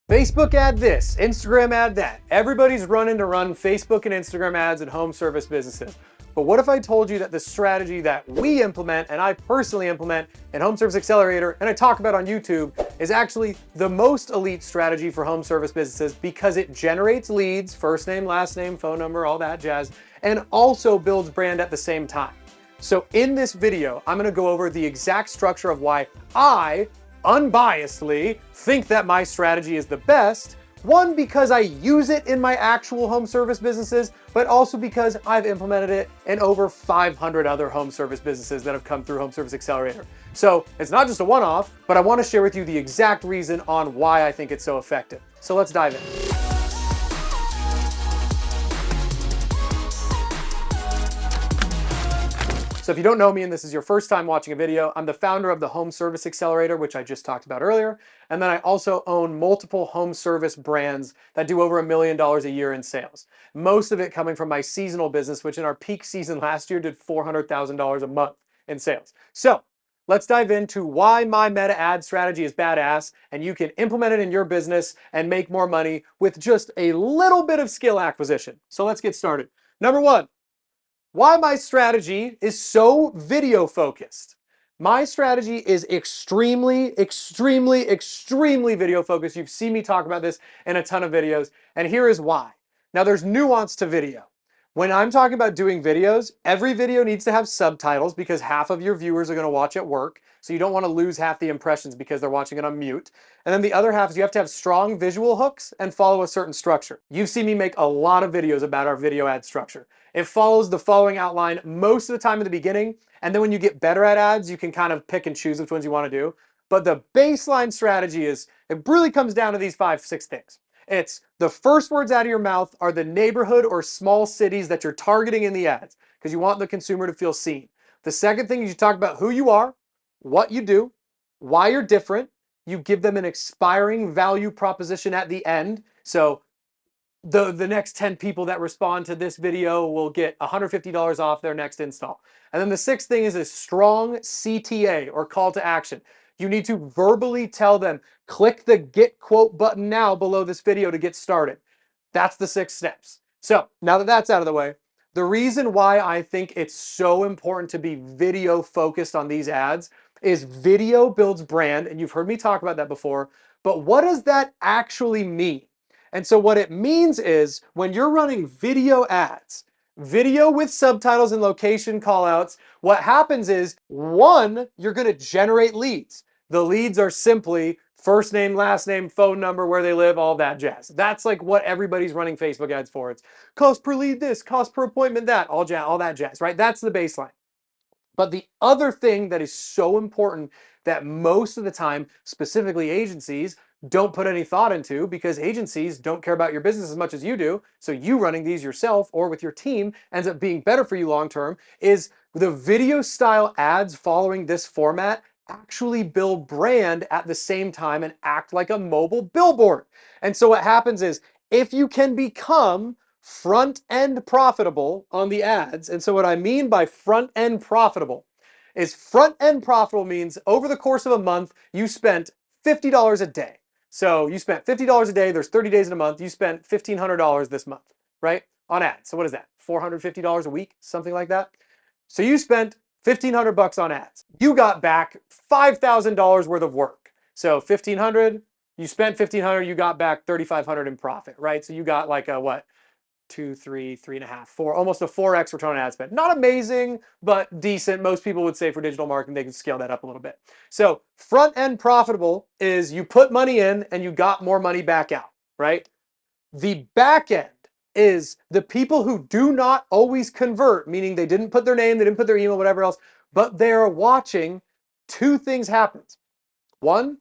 Facebook ad this, Instagram ad that. Everybody's running to run Facebook and Instagram ads in home service businesses. But what if I told you that the strategy that we implement, and I personally implement in Home Service Accelerator, and I talk about on YouTube, is actually the most elite strategy for home service businesses because it generates leads, first name, last name, phone number, all that jazz, and also builds brand at the same time. So in this video, I'm gonna go over the exact structure of why I unbiasedly think that my strategy is the best. One, because I use it in my actual home service businesses, but also because I've implemented it in over 500 other home service businesses that have come through Home Service Accelerator. So it's not just a one-off, but I want to share with you the exact reason on why I think it's so effective. So let's dive in. So if you don't know me and this is your first time watching a video, I'm the founder of the Home Service Accelerator, which I just talked about earlier. And then I also own multiple home service brands that do over $1 million a year in sales. Most of it coming from my seasonal business, which in our peak season last year did $400,000 a month in sales. So let's dive into why my meta ad strategy is badass and you can implement it in your business and make more money with just a little bit of skill acquisition. So let's get started. Number one, why my strategy is so video focused. My strategy is extremely video focused. You've seen me talk about this in a ton of videos, and here is why. Now there's nuance to video. When I'm talking about doing videos, every video needs to have subtitles because half of your viewers are going to watch at work. So you don't want to lose half the impressions because they're watching it on mute. And then the other half is you have to have strong visual hooks and follow a certain structure. You've seen me make a lot of videos about our video ad structure. It follows the following outline most of the time in the beginning. And then when you get better at ads, you can kind of pick and choose which ones you want to do. But the baseline strategy is, it really comes down to these 5-6 things. It's the first words out of your mouth are the neighborhood or small cities that you're targeting in the ads because you want the consumer to feel seen. The second thing is you talk about who you are, what you do, why you're different. You give them an expiring value proposition at the end. So the next 10 people that respond to this video will get $150 off their next install. And then the sixth thing is a strong CTA or call to action. You need to verbally tell them, click the get quote button now below this video to get started. That's the 6 steps. So now that that's out of the way, the reason why I think it's so important to be video focused on these ads is video builds brand. And you've heard me talk about that before, but what does that actually mean? And so what it means is when you're running video ads, video with subtitles and location callouts, what happens is, one, you're going to generate leads. The leads are simply first name, last name, phone number, where they live, all that jazz. That's like what everybody's running Facebook ads for. It's cost per lead this, cost per appointment that, all that jazz, right? That's the baseline. But the other thing that is so important that most of the time, specifically agencies, don't put any thought into because agencies don't care about your business as much as you do. So you running these yourself or with your team ends up being better for you long term is the video style ads following this format actually build brand at the same time and act like a mobile billboard. And so what happens is if you can become front end profitable on the ads, and so what I mean by front end profitable is front end profitable means over the course of a month, you spent $50 a day. So you spent $50 a day, there's 30 days in a month, you spent $1,500 this month, right? On ads. So what is that? $450 a week, something like that. So you spent $1,500 on ads. You got back $5,000 worth of work. So 1,500, you spent 1,500, you got back 3,500 in profit, right? So you got like a what? 2, 3, 3.5, 4, almost a 4x return on ad spend. Not amazing, but decent. Most people would say for digital marketing, they can scale that up a little bit. So front end profitable is you put money in and you got more money back out, right? The back end is the people who do not always convert, meaning they didn't put their name, they didn't put their email, whatever else, but they're watching. 2 things happen. One,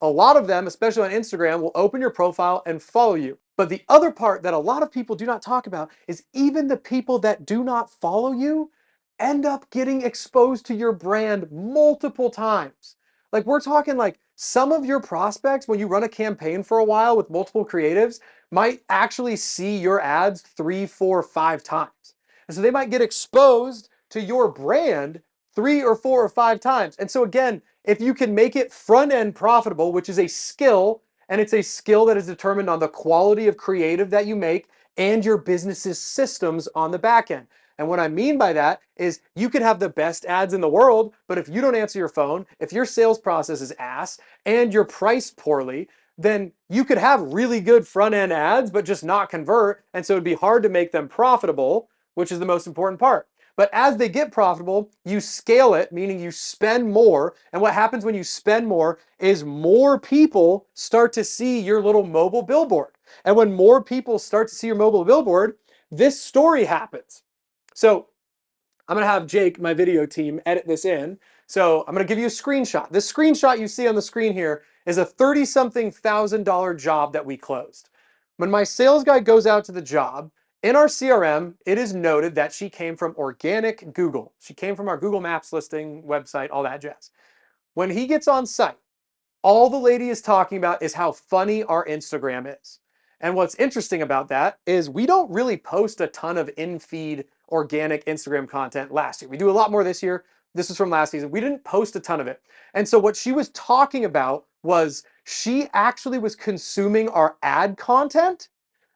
a lot of them, especially on Instagram, will open your profile and follow you. But the other part that a lot of people do not talk about is even the people that do not follow you end up getting exposed to your brand multiple times. Like we're talking like some of your prospects, when you run a campaign for a while with multiple creatives, might actually see your ads 3, 4, 5 times. And so they might get exposed to your brand 3 or 4 or 5 times. And so again, if you can make it front end profitable, which is a skill, and it's a skill that is determined on the quality of creative that you make and your business's systems on the back end. And what I mean by that is you could have the best ads in the world, but if you don't answer your phone, if your sales process is ass and you're priced poorly, then you could have really good front end ads, but just not convert. And so it'd be hard to make them profitable, which is the most important part. But as they get profitable, you scale it, meaning you spend more. And what happens when you spend more is more people start to see your little mobile billboard. And when more people start to see your mobile billboard, this story happens. So I'm gonna have Jake, my video team, edit this in. So I'm gonna give you a screenshot. This screenshot you see on the screen here is a 30-something thousand dollar job that we closed. When my sales guy goes out to the job, in our CRM, it is noted that she came from organic Google. She came from our Google Maps listing, website, all that jazz. When he gets on site, all the lady is talking about is how funny our Instagram is. And what's interesting about that is we don't really post a ton of in-feed organic Instagram content last year. We do a lot more this year. This is from last season. We didn't post a ton of it. And so what she was talking about was she actually was consuming our ad content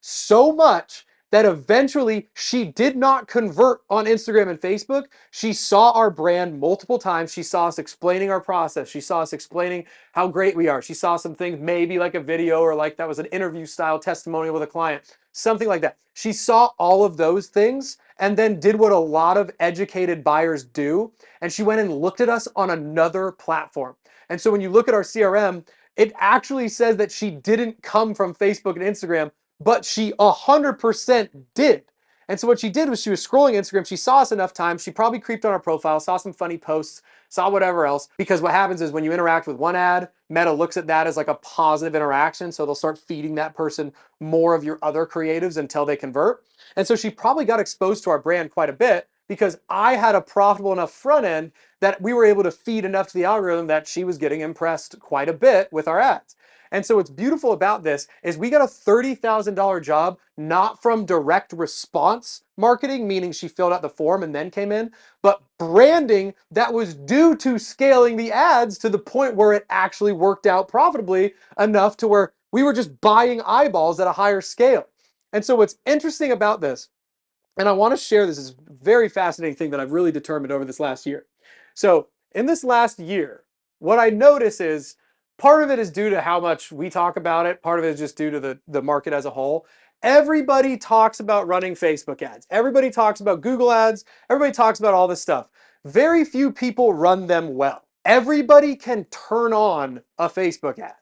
so much that eventually she did not convert on Instagram and Facebook. She saw our brand multiple times. She saw us explaining our process. She saw us explaining how great we are. She saw some things, maybe like a video or like that was an interview style testimonial with a client, something like that. She saw all of those things and then did what a lot of educated buyers do. And she went and looked at us on another platform. And so when you look at our CRM, it actually says that she didn't come from Facebook and Instagram, but she 100% did. And so what she did was she was scrolling Instagram. She saw us enough times. She probably creeped on our profile, saw some funny posts, saw whatever else. Because what happens is when you interact with one ad, Meta looks at that as like a positive interaction. So they'll start feeding that person more of your other creatives until they convert. And so she probably got exposed to our brand quite a bit because I had a profitable enough front end that we were able to feed enough to the algorithm that she was getting impressed quite a bit with our ads. And so what's beautiful about this is we got a $30,000 job, not from direct response marketing, meaning she filled out the form and then came in, but branding that was due to scaling the ads to the point where it actually worked out profitably enough to where we were just buying eyeballs at a higher scale. And so what's interesting about this, and I want to share this, is a very fascinating thing that I've really determined over this last year. So in this last year, what I notice is part of it is due to how much we talk about it. Part of it is just due to the market as a whole. Everybody talks about running Facebook ads. Everybody talks about Google ads. Everybody talks about all this stuff. Very few people run them well. Everybody can turn on a Facebook ad.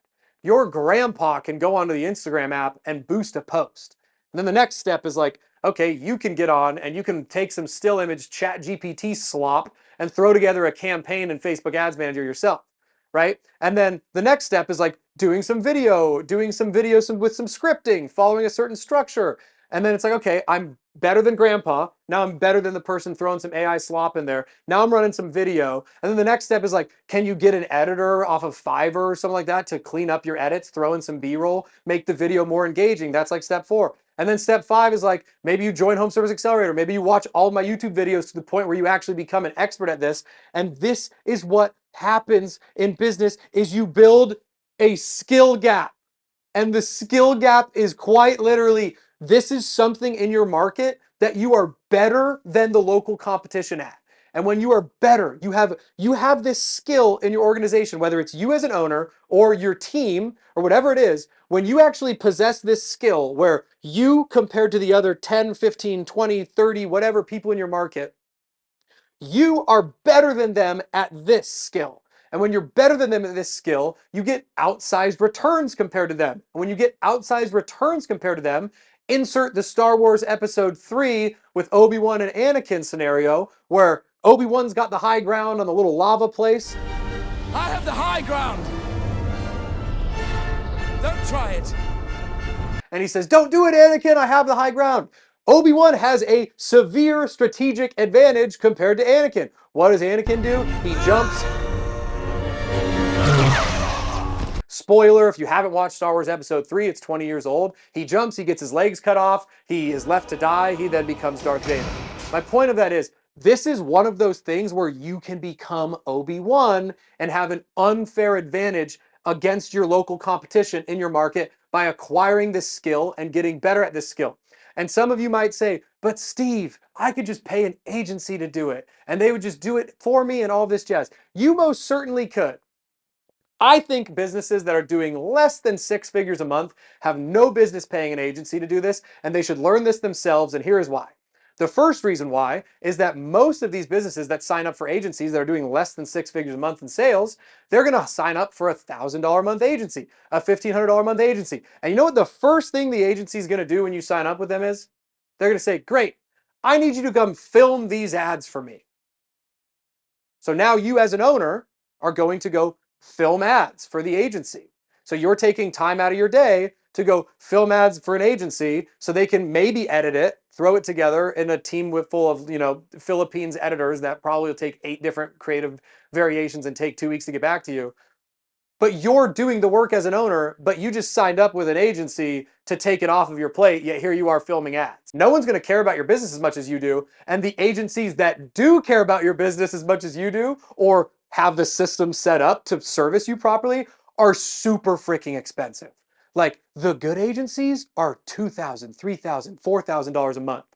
Your grandpa can go onto the Instagram app and boost a post. And then the next step is like, okay, you can get on and you can take some still image chat GPT slop and throw together a campaign in Facebook Ads Manager yourself, right? And then the next step is like doing some videos with some scripting, following a certain structure. And then it's like, okay, I'm better than grandpa. Now I'm better than the person throwing some AI slop in there. Now I'm running some video. And then the next step is like, can you get an editor off of Fiverr or something like that to clean up your edits, throw in some B-roll, make the video more engaging? That's like step 4. And then step 5 is like, maybe you join Home Service Accelerator. Maybe you watch all of my YouTube videos to the point where you actually become an expert at this. And this is what happens in business is you build a skill gap. And the skill gap is quite literally, this is something in your market that you are better than the local competition at. And when you are better, you have this skill in your organization, whether it's you as an owner or your team or whatever it is, when you actually possess this skill where you compared to the other 10, 15, 20, 30, whatever people in your market, you are better than them at this skill. And when you're better than them at this skill, you get outsized returns compared to them. And when you get outsized returns compared to them, insert the Star Wars Episode 3 with Obi-Wan and Anakin scenario, where Obi-Wan's got the high ground on the little lava place. I have the high ground. Don't try it. And he says, don't do it, Anakin, I have the high ground. Obi-Wan has a severe strategic advantage compared to Anakin. What does Anakin do? He jumps. Spoiler, if you haven't watched Star Wars Episode 3, it's 20 years old. He jumps, he gets his legs cut off, he is left to die, he then becomes Darth Vader. My point of that is, this is one of those things where you can become Obi-Wan and have an unfair advantage against your local competition in your market by acquiring this skill and getting better at this skill. And some of you might say, but Steve, I could just pay an agency to do it and they would just do it for me and all this jazz. You most certainly could. I think businesses that are doing less than 6 figures a month have no business paying an agency to do this, and they should learn this themselves, and here is why. The first reason why is that most of these businesses that sign up for agencies that are doing less than 6 figures a month in sales, they're gonna sign up for a $1,000 a month agency, a $1,500 a month agency. And you know what the first thing the agency is gonna do when you sign up with them is? They're gonna say, great, I need you to come film these ads for me. So now you as an owner are going to go film ads for the agency. So you're taking time out of your day to go film ads for an agency so they can maybe edit it, throw it together in a team full of, Philippines editors that probably will take 8 different creative variations and take 2 weeks to get back to you. But you're doing the work as an owner, but you just signed up with an agency to take it off of your plate, yet here you are filming ads. No one's gonna care about your business as much as you do, and the agencies that do care about your business as much as you do, or have the system set up to service you properly, are super freaking expensive. Like, the good agencies are $2,000, $3,000, $4,000 a month.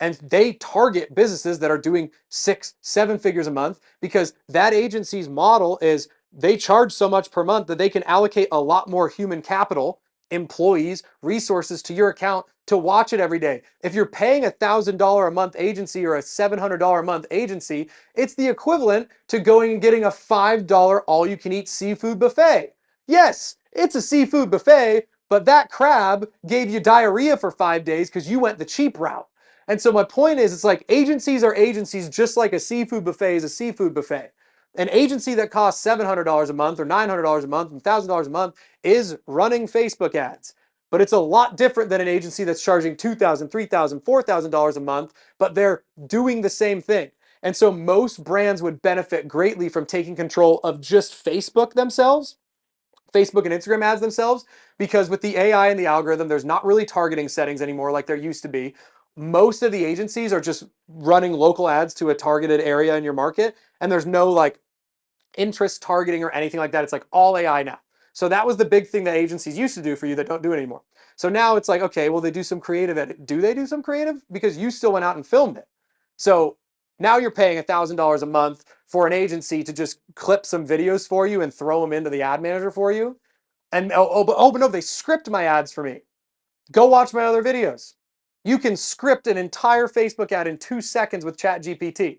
And they target businesses that are doing 6, 7 figures a month because that agency's model is they charge so much per month that they can allocate a lot more human capital, employees, resources to your account to watch it every day. If you're paying a $1,000 a month agency or a $700 a month agency, it's the equivalent to going and getting a $5 all-you-can-eat seafood buffet. Yes, it's a seafood buffet, but that crab gave you diarrhea for 5 days because you went the cheap route. And so my point is, it's like agencies are agencies just like a seafood buffet is a seafood buffet. An agency that costs $700 a month or $900 a month and $1,000 a month is running Facebook ads. But it's a lot different than an agency that's charging $2,000, $3,000, $4,000 a month, but they're doing the same thing. And so most brands would benefit greatly from taking control of just Facebook themselves, Facebook and Instagram ads themselves, because with the AI and the algorithm, there's not really targeting settings anymore like there used to be. Most of the agencies are just running local ads to a targeted area in your market, and there's no like interest targeting or anything like that. It's like all AI now. So that was the big thing that agencies used to do for you that don't do it anymore. So now it's like, okay, well, they do some creative edit. Do they do some creative? Because you still went out and filmed it. So now you're paying $1,000 a month for an agency to just clip some videos for you and throw them into the ad manager for you. And but no, they script my ads for me. Go watch my other videos. You can script an entire Facebook ad in 2 seconds with ChatGPT.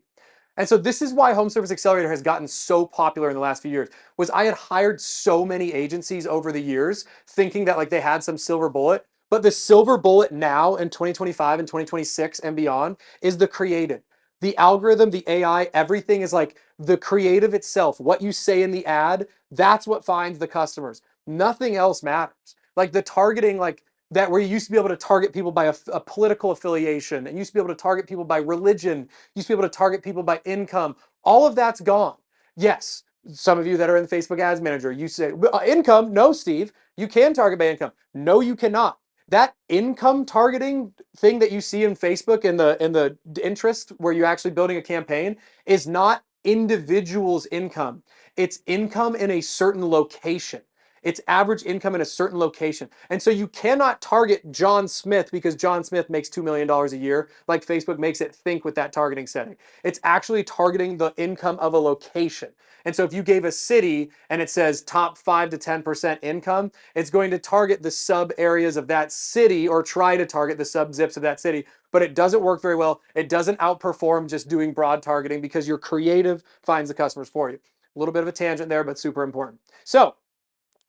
And so this is why Home Service Accelerator has gotten so popular in the last few years, was I had hired so many agencies over the years thinking that like they had some silver bullet, but the silver bullet now in 2025 and 2026 and beyond is the creative. The algorithm, the AI, everything is like the creative itself. What you say in the ad, that's what finds the customers. Nothing else matters. Like the targeting, like that where you used to be able to target people by a political affiliation and used to be able to target people by religion, used to be able to target people by income. All of that's gone. Yes, some of you that are in Facebook Ads Manager, you say, income? No, Steve, you can target by income. No, you cannot. That income targeting thing that you see in Facebook in the interest where you're actually building a campaign is not individuals' income. It's income in a certain location. It's average income in a certain location. And so you cannot target John Smith because John Smith makes $2 million a year like Facebook makes it think with that targeting setting. It's actually targeting the income of a location. And so if you gave a city and it says top 5 to 10% income, it's going to target the sub areas of that city or try to target the sub zips of that city. But it doesn't work very well. It doesn't outperform just doing broad targeting because your creative finds the customers for you. A little bit of a tangent there, but super important. So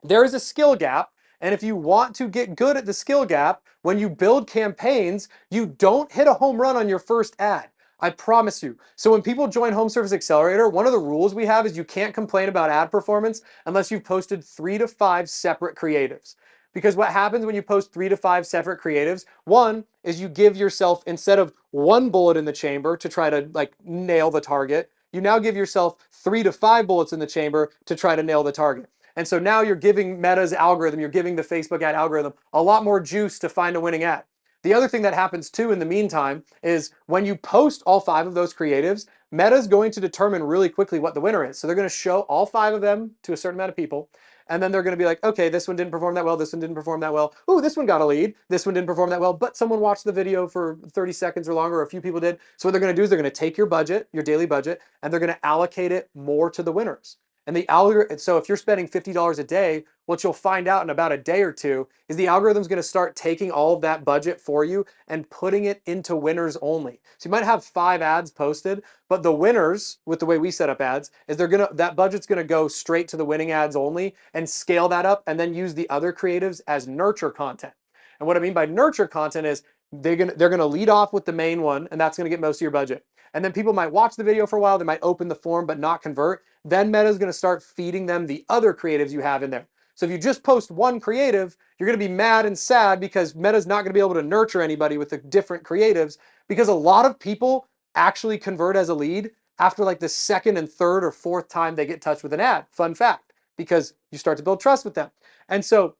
there is a skill gap, and if you want to get good at the skill gap, when you build campaigns, you don't hit a home run on your first ad. I promise you. So when people join Home Service Accelerator, one of the rules we have is you can't complain about ad performance unless you've posted 3 to 5 separate creatives. Because what happens when you post 3 to 5 separate creatives, one is you give yourself, instead of one bullet in the chamber to try to like nail the target, you now give yourself 3 to 5 bullets in the chamber to try to nail the target. And so now you're giving Meta's algorithm, you're giving the Facebook ad algorithm a lot more juice to find a winning ad. The other thing that happens too in the meantime is when you post all 5 of those creatives, Meta's going to determine really quickly what the winner is. So they're going to show all 5 of them to a certain amount of people. And then they're going to be like, okay, this one didn't perform that well. This one didn't perform that well. Ooh, this one got a lead. This one didn't perform that well, but someone watched the video for 30 seconds or longer, or a few people did. So what they're going to do is they're going to take your budget, your daily budget, and they're going to allocate it more to the winners. And the algorithm, so if you're spending $50 a day, what you'll find out in about a day or two is the algorithm's going to start taking all of that budget for you and putting it into winners only. So you might have 5 ads posted, but the winners, with the way we set up ads, is that budget's gonna go straight to the winning ads only and scale that up and then use the other creatives as nurture content. And what I mean by nurture content is they're gonna lead off with the main one, and that's gonna get most of your budget. And then people might watch the video for a while, they might open the form but not convert. Then Meta's gonna start feeding them the other creatives you have in there. So if you just post one creative, you're gonna be mad and sad because Meta's not gonna be able to nurture anybody with the different creatives, because a lot of people actually convert as a lead after like the second and third or fourth time they get touched with an ad. Fun fact, because you start to build trust with them. And so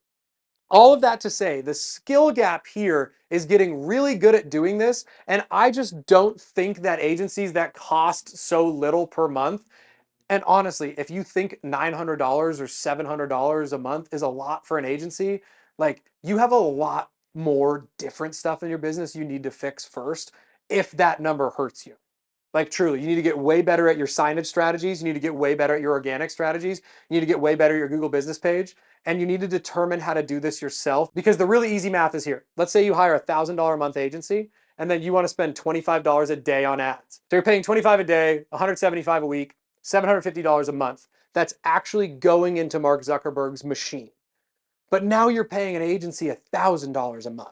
all of that to say, the skill gap here is getting really good at doing this. And I just don't think that agencies that cost so little per month, and honestly, if you think $900 or $700 a month is a lot for an agency, like you have a lot more different stuff in your business you need to fix first if that number hurts you. Like truly, you need to get way better at your signage strategies. You need to get way better at your organic strategies. You need to get way better at your Google business page. And you need to determine how to do this yourself, because the really easy math is here. Let's say you hire a $1,000 a month agency and then you want to spend $25 a day on ads. So you're paying $25 a day, $175 a week, $750 a month. That's actually going into Mark Zuckerberg's machine. But now you're paying an agency $1,000 a month.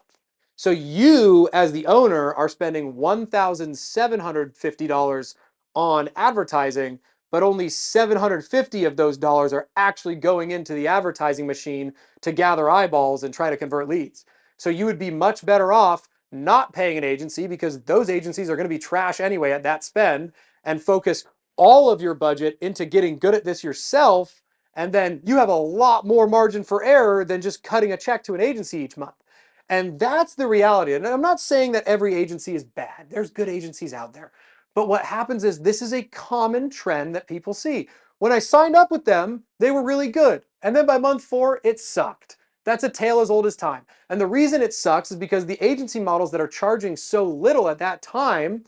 So you, as the owner, are spending $1,750 on advertising, but only 750 of those dollars are actually going into the advertising machine to gather eyeballs and try to convert leads. So you would be much better off not paying an agency, because those agencies are going to be trash anyway at that spend, and focus all of your budget into getting good at this yourself. And then you have a lot more margin for error than just cutting a check to an agency each month. And that's the reality. And I'm not saying that every agency is bad. There's good agencies out there. But what happens is this is a common trend that people see. When I signed up with them, they were really good. And then by month 4, it sucked. That's a tale as old as time. And the reason it sucks is because the agency models that are charging so little at that time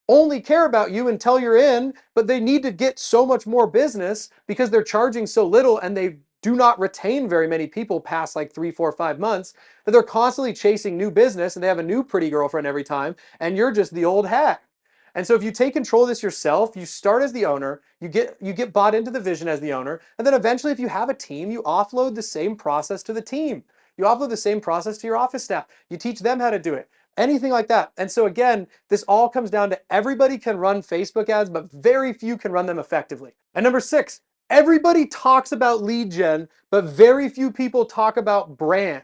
only care about you until you're in, but they need to get so much more business because they're charging so little, and they do not retain very many people past like 3, 4, 5 months, that they're constantly chasing new business, and they have a new pretty girlfriend every time, and you're just the old hag. And so if you take control of this yourself, you start as the owner, you get bought into the vision as the owner, and then eventually if you have a team, you offload the same process to the team. You offload the same process to your office staff. You teach them how to do it. Anything like that. And so again, this all comes down to everybody can run Facebook ads, but very few can run them effectively. And number 6, everybody talks about lead gen, but very few people talk about brand.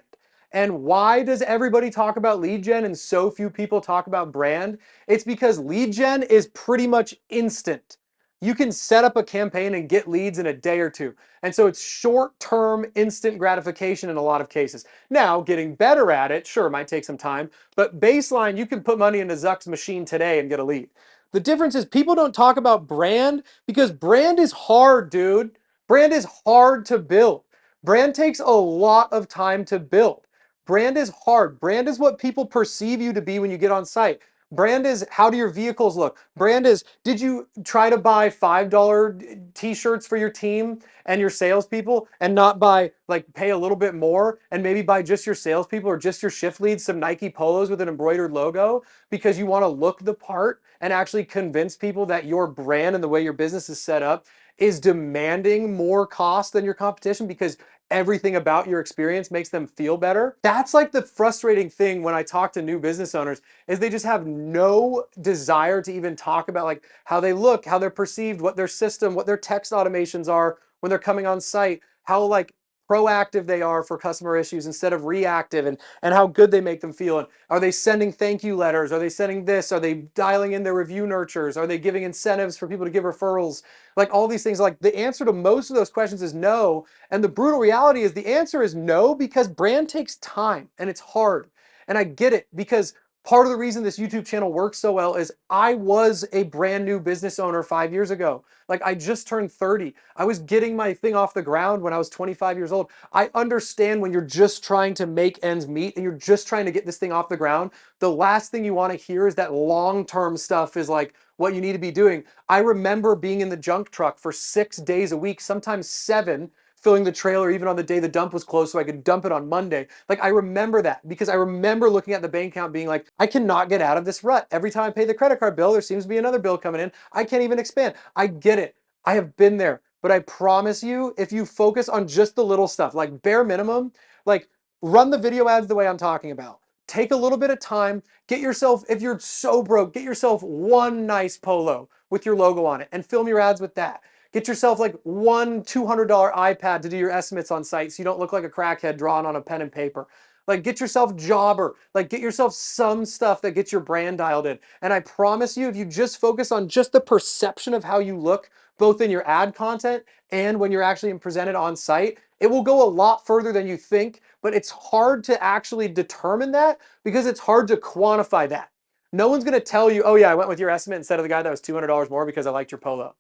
And why does everybody talk about lead gen and so few people talk about brand? It's because lead gen is pretty much instant. You can set up a campaign and get leads in a day or two. And so it's short-term instant gratification in a lot of cases. Now, getting better at it, sure, might take some time, but baseline, you can put money into Zuck's machine today and get a lead. The difference is people don't talk about brand because brand is hard, dude. Brand is hard to build. Brand takes a lot of time to build. Brand is hard. Brand is what people perceive you to be when you get on site. Brand is, how do your vehicles look? Brand is, did you try to buy $5 t-shirts for your team and your salespeople and not buy, like pay a little bit more and maybe buy just your salespeople or just your shift leads some Nike polos with an embroidered logo because you want to look the part and actually convince people that your brand and the way your business is set up is demanding more cost than your competition because everything about your experience makes them feel better? That's like the frustrating thing when I talk to new business owners, is they just have no desire to even talk about like how they look, how they're perceived, what their system, what their text automations are when they're coming on site, how like proactive they are for customer issues instead of reactive, and how good they make them feel. And are they sending thank you letters? Are they sending this? Are they dialing in their review nurtures? Are they giving incentives for people to give referrals? Like all these things, like the answer to most of those questions is no. And the brutal reality is the answer is no, because brand takes time and it's hard. And I get it, because Part of the reason this YouTube channel works so well is I was a brand new business owner 5 years ago. Like, I just turned 30. I was getting my thing off the ground when I was 25 years old. I understand when you're just trying to make ends meet and you're just trying to get this thing off the ground, the last thing you want to hear is that long-term stuff is like what you need to be doing. I remember being in the junk truck for 6 days a week, sometimes 7, filling the trailer even on the day the dump was closed so I could dump it on Monday. Like, I remember that because I remember looking at the bank account being like, I cannot get out of this rut. Every time I pay the credit card bill, there seems to be another bill coming in. I can't even expand. I get it. I have been there. But I promise you, if you focus on just the little stuff, like bare minimum, like run the video ads the way I'm talking about. Take a little bit of time, get yourself, if you're so broke, get yourself one nice polo with your logo on it and film your ads with that. Get yourself like one $200 iPad to do your estimates on site so you don't look like a crackhead drawing on a pen and paper. Like, get yourself Jobber. Like, get yourself some stuff that gets your brand dialed in. And I promise you, if you just focus on just the perception of how you look, both in your ad content and when you're actually presented on site, it will go a lot further than you think, but it's hard to actually determine that because it's hard to quantify that. No one's gonna tell you, oh yeah, I went with your estimate instead of the guy that was $200 more because I liked your polo.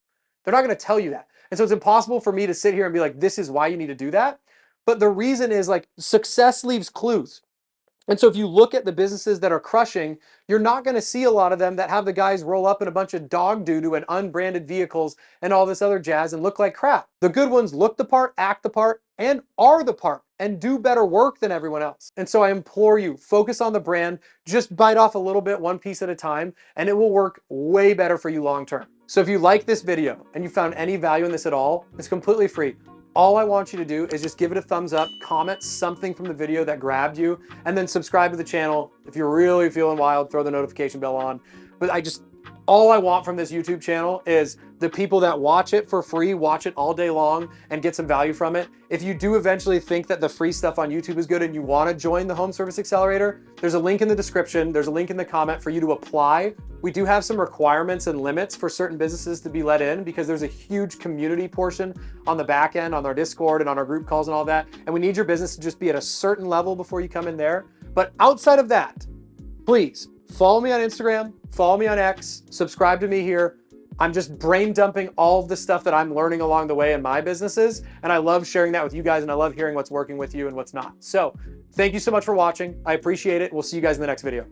They're not going to tell you that. And so it's impossible for me to sit here and be like, this is why you need to do that. But the reason is, like, success leaves clues. And so if you look at the businesses that are crushing, you're not going to see a lot of them that have the guys roll up in a bunch of dog doo-doo and unbranded vehicles and all this other jazz and look like crap. The good ones look the part, act the part, and are the part and do better work than everyone else. And so I implore you, focus on the brand, just bite off a little bit, one piece at a time, and it will work way better for you long term. So if you like this video and you found any value in this at all, it's completely free. All I want you to do is just give it a thumbs up, comment something from the video that grabbed you, and then subscribe to the channel. If you're really feeling wild, throw the notification bell on. But all I want from this YouTube channel is the people that watch it for free, watch it all day long and get some value from it. If you do eventually think that the free stuff on YouTube is good and you want to join the Home Service Accelerator, there's a link in the description. There's a link in the comment for you to apply. We do have some requirements and limits for certain businesses to be let in because there's a huge community portion on the back end, on our Discord and on our group calls and all that. And we need your business to just be at a certain level before you come in there. But outside of that, please follow me on Instagram, follow me on X, subscribe to me here. I'm just brain dumping all of the stuff that I'm learning along the way in my businesses. And I love sharing that with you guys and I love hearing what's working with you and what's not. So thank you so much for watching. I appreciate it. We'll see you guys in the next video.